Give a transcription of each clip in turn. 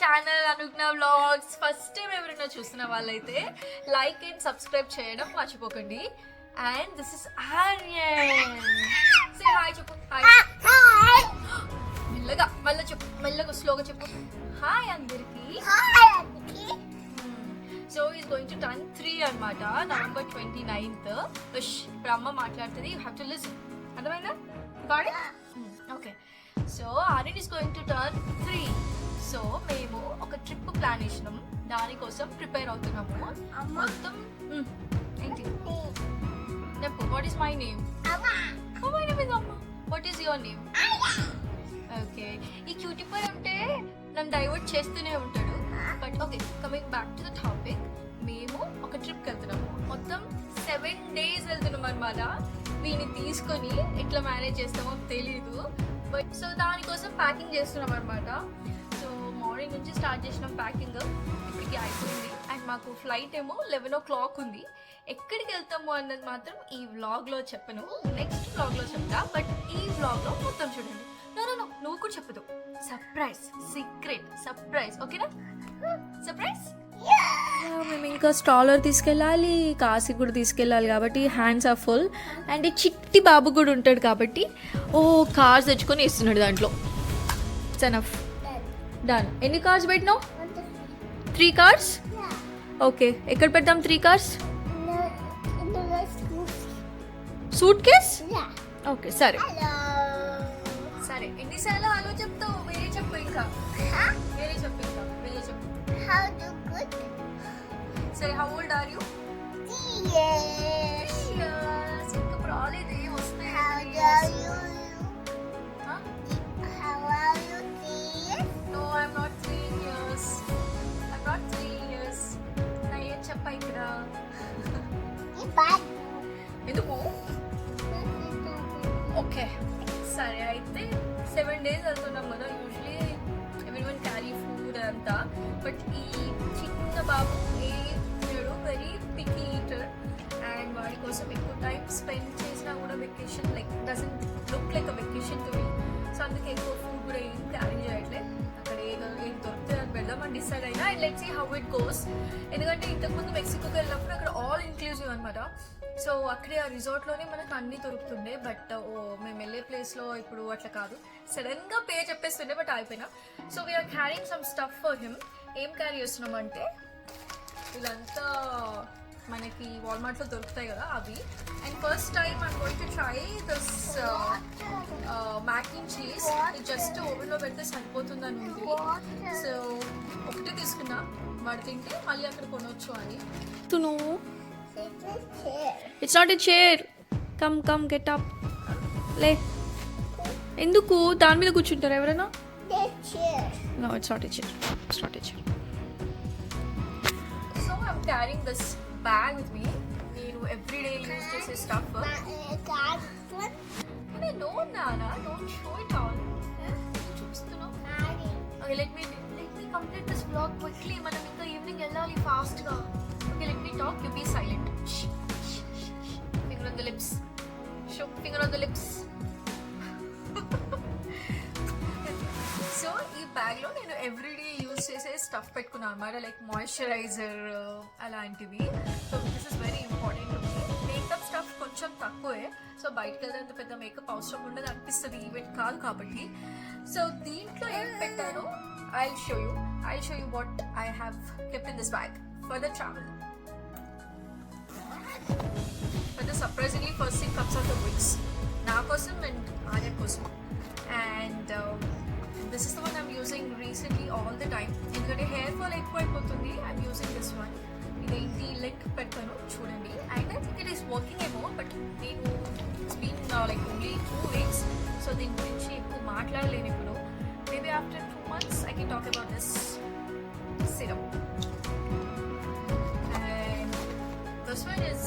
Channel అనుజ్ఞ vlogs. First time ఎవరైనా చూస్తున్న వాళ్ళైతే లైక్ అండ్ సబ్స్క్రైబ్ చేయడం మర్చిపోకండి. And this is Aryan. Say hi చెప్పు. హాయ్ మెల్లగా, మళ్ళీ చెప్పు, మెల్లగా స్లోగా చెప్పు. హాయ్ అందరికి. So is going to turn 3 అనమాట, నవంబర్ 29th. ఇప్పుడు అమ్మ మాట్లాడుతుంది, యూ హ్యావ్ టు లిసన్. అర్థమైందా? God okay. So Aryan is going to turn 3. So మేము ఒక ట్రిప్ ప్లాన్ చేసినాం, దానికోసం ప్రిపేర్ అవుతున్నాము మొత్తం. ఏంటి చెప్పు. What is my name? My name is అమ్మ. What is your name? Okay. ఈ క్యూటిపర్ ఉంటే నన్ను డైవర్ట్ చేస్తూనే ఉంటాడు. But okay, coming back to the topic. మేము ఒక ట్రిప్కి వెళ్తున్నాము, మొత్తం 7 days వెళ్తున్నాం అనమాట. వీని తీసుకొని ఎట్లా మేనేజ్ చేస్తామో తెలీదు. బట్ సో దానికోసం ప్యాకింగ్ చేస్తున్నాం అనమాట. సో మార్నింగ్ నుంచి స్టార్ట్ చేసినాం ప్యాకింగ్, ఇప్పటికి అయిపోయింది. అండ్ మాకు ఫ్లైట్ ఏమో 11 o'clock ఉంది. ఎక్కడికి వెళ్తాము అన్నది మాత్రం ఈ వ్లాగ్లో చెప్పను, నెక్స్ట్ వ్లాగ్లో చెప్తా. బట్ ఈ వ్లాగ్లో మొత్తం చూడండి. నో నువ్వు కూడా చెప్పదు. Surprise, secret surprise. ఓకేనా? సర్ప్రైజ్. మేము ఇంకా స్టాలర్ తీసుకెళ్ళాలి, కాశీ కూడా తీసుకెళ్ళాలి కాబట్టి హ్యాండ్స్ ఆర్ ఫుల్. అండ్ ఈ చిట్టి బాబు కూడా ఉంటాడు కాబట్టి కార్స్ తెచ్చుకొని ఇస్తున్నాడు దాంట్లో. Enough done. ఎన్ని కార్స్ పెట్టినావు? 3 cars. ఓకే, ఎక్కడ పెడతాం 3 cars? Suit case. ఓకే సరే సరే. ఎన్నిసార్లు హలో చెప్తావు? వేరే చెప్పు. ఇంకా వేరే చెప్పు. ఇంకా వేరే చెప్పు. సరే, హౌ ఓల్డ్ ఆర్ యూ? ఇంకా రాలేదే, వస్తాయి. No, I'm not 3 years. I'm not 3 years. నా ఏం చెప్పా ఇక్కడ? ఎందుకు? ఓకే సరే. అయితే 7 days వెళ్తున్నాం కదా. యూజువలీ ఎవ్రీవన్ క్యారీ ఫుడ్ అంతా. బట్ ఈ చిన్న బాబు వెరీ పికీ ఈటర్. అండ్ వాడి కోసం ఎక్కువ టైం స్పెండ్ చేసినా కూడా vacation like doesn't look like a vacation to me. So అందుకే ఎక్కువ ఫుడ్ కూడా ఏం క్యారీ చేయట్లేదు. అక్కడ ఏం దొరికితే అది పెడదామని డిసైడ్ అయినా. And let's see how it goes. ఎందుకంటే ఇంతకుముందు మెక్సికోకి వెళ్ళినప్పుడు అక్కడ ఆల్ ఇంక్లూజివ్ అనమాట. సో అక్కడే ఆ రిసార్ట్లోనే మనకు అన్నీ దొరుకుతుండే. బట్ మేము వెళ్ళే ప్లేస్లో ఇప్పుడు అట్లా కాదు, సడన్గా పే చెప్పేస్తుండే. బట్ అయిపోయినా. So we're carrying some stuff for him. ఏం క్యారీ చేస్తున్నాం అంటే ఇదంతా మనకి వాల్మార్ట్లో దొరుకుతాయి కదా అవి. And first time I'm going to try this mac and cheese. ఇది జస్ట్ ఓవెన్లో పెడితే సరిపోతుందని ఉంది. సో ఒకటి తీసుకున్నా, వాడు తింటే మళ్ళీ అక్కడ కొనవచ్చు అని. It's not a chair. Come get up. లే. ఎందుకు దాని మీద కూర్చుంటారు ఎవరైనా? No, it's not a chair. It's not a chair. So I'm carrying this bag with me. నేను everyday use చేసే stuff. No, Nana, don't show it all. చూస్తున్నావు? Okay, let me complete this vlog quickly. మనం ఇంకా evening వెళ్ళాలి fast గా. Okay, let me talk. You be silent. Finger on the lips. Show finger on the lips. So ఈ బ్యాగ్లో నేను everyday use చేసే stuff పెట్టుకున్నాను అనమాట, లైక్ మాయిశ్చరైజర్ అలాంటివి. So this is very important. Makeup stuff కొంచెం తక్కువే. సో బయటకు వెళ్తే అంత పెద్ద మేకప్ అవసరం ఉండదు అనిపిస్తుంది, ఈవెంట్ కాదు కాబట్టి. సో దీంట్లో ఏం పెట్టానో I'll show you what I have kept in this bag for the travel. But the surprisingly first thing comes out the wigs. నా కోసం అండ్ ఆర్య కోసం. And this is the one I'm using recently all the time. ఎందుకంటే hair fall ఎక్కువ అయిపోతుంది. I'm using this one. ఇదేంటి link పెడతాను చూడండి. And I think it is working ఏమో. బట్ నేను it's been like only 2 weeks. So దీని గురించి ఎక్కువ మాట్లాడలేను ఇప్పుడు. Maybe after 2 months I can talk about this serum. And this one is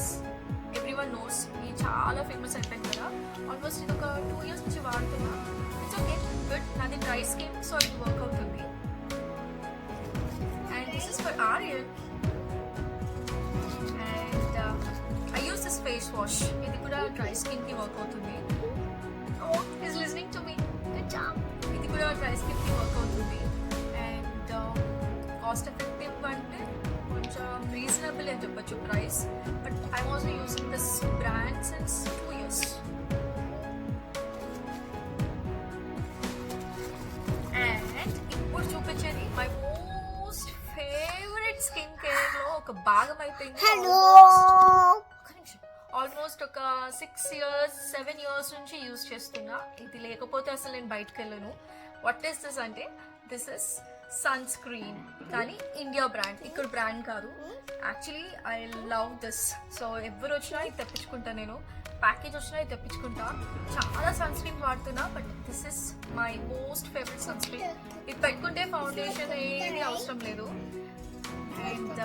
everyone knows. ఇది చాలా ఫేమస్ అయిపోయింది కదా. ఆల్మోస్ట్ ఇది ఒక 2 years నుంచి వాడుతున్నా. It's okay, good. నాది డ్రై స్కిన్, సో ఇది వర్క్ అవుతుంది. And this is for Aryan. And I use this face wash. ఇది కూడా డ్రై స్కిన్కి వర్క్ అవుతుంది. ఓ is listening to me. Good job. ఇది కూడా డ్రై స్కిన్కి వర్క్ అవుతుంది. అండ్ కాస్ట్ ఎఫెక్టివ్ అంటే కొంచెం రీజనబుల్ అని చెప్పొచ్చు price. But I'm also using this brand since 2 years. And ఇప్పుడు చూపించేది my most favourite skin care లో ఒక భాగం అయిపోయింది. ఆల్మోస్ట్ ఒక 6 years 7 years నుంచి యూజ్ చేస్తున్నా. ఇది లేకపోతే అసలు నేను బయటకు వెళ్ళను. వాట్ ఈస్ దిస్ అంటే దిస్ ఇస్ సన్ స్క్రీన్, కానీ ఇండియా బ్రాండ్, ఇక్కడ బ్రాండ్ కాదు. Actually I love this. So ఎవరు వచ్చినా ఇది తెప్పించుకుంటా, నేను ప్యాకేజ్ వచ్చినా ఇది తెప్పించుకుంటా. చాలా సన్ స్క్రీన్ వాడుతున్నా, but this is my most favourite sunscreen. ఇది పెట్టుకుంటే ఫౌండేషన్ ఏది అవసరం లేదు. And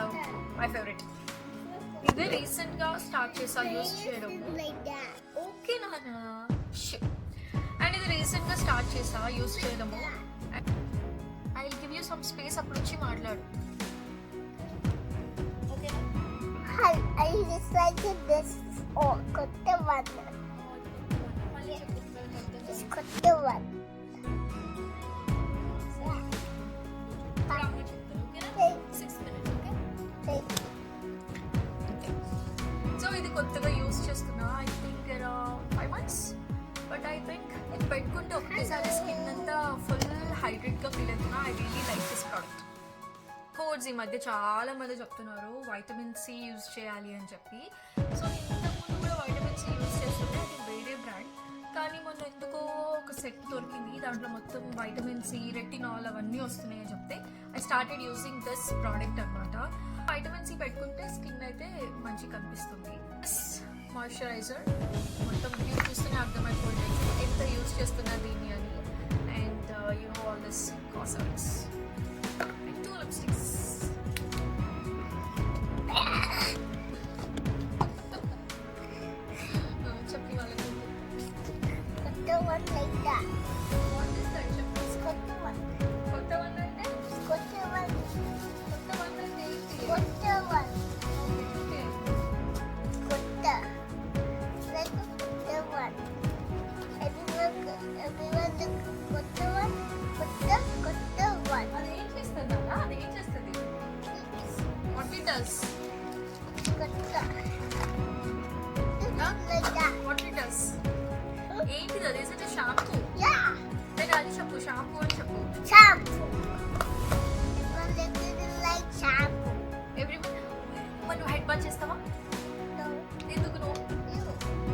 my favourite. ఇది రీసెంట్ గా స్టార్ట్ చేసా యూజ్ చేయడం. ఓకే నాన్న. అండ్ ఇది రీసెంట్ గా స్టార్ట్ చేసా యూజ్ చేయడము. I will give you some space, అప్పుడు వచ్చి మాట్లాడు. ఓకే I decided this కొత్త one. This కొత్త one. సో ఇది కొత్తగా యూజ్ చేస్తున్నా. I think 5 months. But I think ఇది పెట్టుకుంటే ఒకేసారి స్కిన్ అంతా ఫుల్ హైడ్రేట్గా ఫీల్ అవుతున్నా. I really like this product. Codes ఈ మధ్య చాలా మంది చెప్తున్నారు వైటమిన్ సి యూజ్ చేయాలి అని చెప్పి. సో ఇంతకుముందు కూడా వైటమిన్ సి యూజ్ చేస్తుంటే అది వేరే బ్రాండ్, కానీ మొన్న ఎందుకో ఒక సెట్ దొరికింది, దాంట్లో మొత్తం వైటమిన్ సి, రెటినాల్ అవన్నీ వస్తున్నాయి అని చెప్తే I started using this product అనమాట. వైటమిన్ సి పెట్టుకుంటే స్కిన్ అయితే మంచిగా కనిపిస్తుంది. మాయిశ్చరైజర్ మొత్తం వ్యూ చూస్తూనే అర్థమైపోయింది ఎంత యూజ్ చేస్తున్నా దీన్ని అని. And you know all this cosmetics and 2 lipsticks. చెప్పి వాళ్ళకి కొత్త one like that. What is that? చెప్పు. కొత్త one. కొత్త వన్ అంటే కొత్త one. కొత్త వన్ అంటే ఏంటి? కొత్త one. ఓకే. కొత్త. Like కొత్త one. Everyone కొత్త one. కొత్త one. అది ఏం చేస్తుంది అన్న? అది ఏం చేస్తుంది? What it does? కొత్త. Like that. What it does? ఏంటిది అది? Is it shampoo? Yeah. నేను అది చెప్పు, షాంపూ అని చెప్పు. Shampoo. Everyone didn't like shampoo. మరి నువ్వు హెడ్ బాత్ చేస్తావా? No. ఎందుకు నువ్వు? You.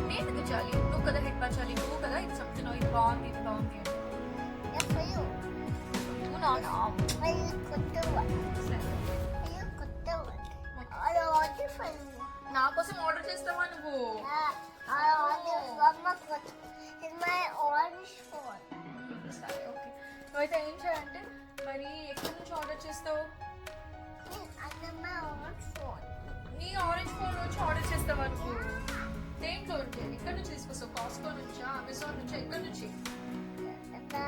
నేను ఎందుకు చాలి? నువ్వు కదా హెడ్ బాత్ చాలి, నువ్వు కదా ఇది చెప్తున్నావు ఇది బాగుంది ఇది బాగుంది అని. Yeah, for you. నువ్వు నా For you, కొత్త one. For you, కొత్త one. I order for you. నా కోసం ఆర్డర్ చేస్తావా నువ్వు? I order from my కొత్త. It's my orange phone. సరే ఓకే. నువ్వైతే ఏం చేయాలంటే మరి ఎక్కడి నుంచి ఆర్డర్ చేస్తావు? Under my orange phone. నీ ఆరెంజ్ ఫోన్ నుంచి ఆర్డర్ చేస్తావా నువ్వు? దేంట్లో ఉంటే ఎక్కడి నుంచి తీసుకొస్తావు? కాస్కో నుంచా, అమెజాన్ నుంచా, ఎక్కడి నుంచి? The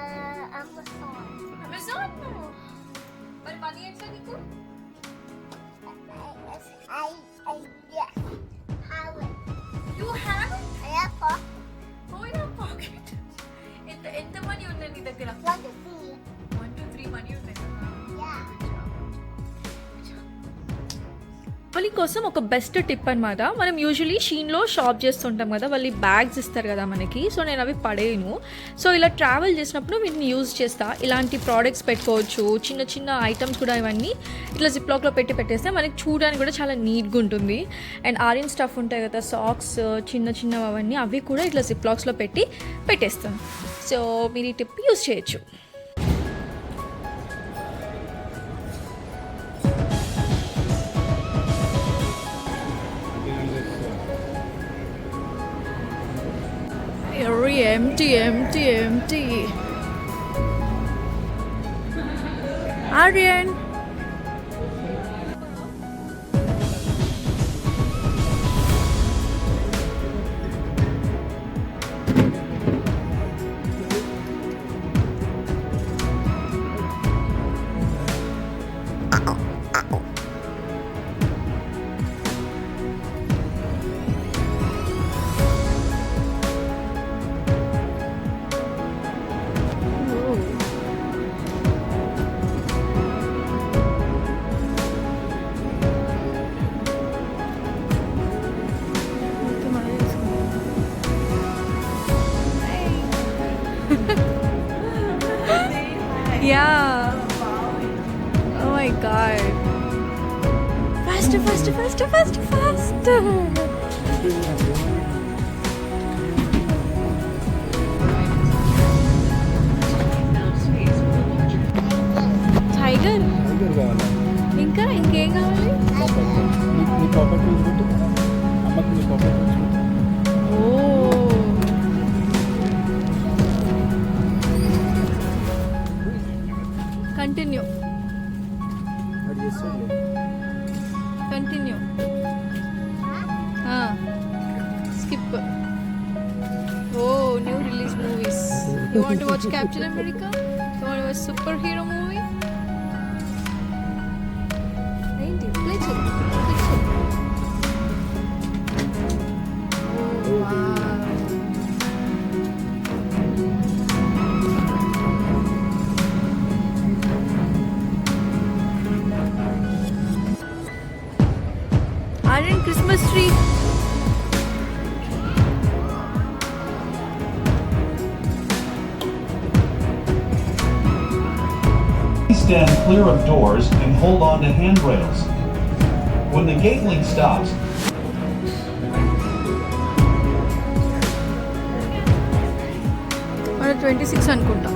Amazon. అమెజాన్. మరి మనీ ఎట్లా నీకు? Yes. Have it. You have it? I have for ఓ యా పాకెట్. ఎంత మనీ ఉంది నీ దగ్గర? 1 to 3. 1 to 3 మనీ ఉంది. Yeah. వాళ్ళ కోసం ఒక బెస్ట్ టిప్ అనమాట. మనం యూజువలీ షీన్లో షాప్ చేస్తుంటాం కదా, వాళ్ళు బ్యాగ్స్ ఇస్తారు కదా మనకి. సో నేను అవి పడేయను. సో ఇలా ట్రావెల్ చేసినప్పుడు వీటిని యూజ్ చేస్తా. ఇలాంటి ప్రోడక్ట్స్ పెట్టుకోవచ్చు, చిన్న చిన్న ఐటమ్స్ కూడా ఇవన్నీ ఇట్లా జిప్లాక్లో పెట్టేస్తే మనకి చూడడానికి కూడా చాలా నీట్గా ఉంటుంది. అండ్ ఆరెంజ్ స్టఫ్ ఉంటాయి కదా, సాక్స్ చిన్న చిన్నవి అవన్నీ, అవి కూడా ఇట్లా జిప్లాక్స్లో పెట్టేస్తాను. సో మీరు ఈ టిప్ యూజ్ చేయొచ్చు. Very empty. Aryan. Yeah. Oh my god. Faster, faster, faster, faster, faster. Tiger ఇంకా ఇంకేం కావాలి? ఓ కంటిన్యూ కంటిన్యూ స్కిప్ ఓ new release movies you want to watch Captain America you want to watch superhero movie ఏంటి play చేయి Aryan Christmas tree. Stand clear of doors and hold on to handrails. When the gate link stops, మన 26 అనుకుంటా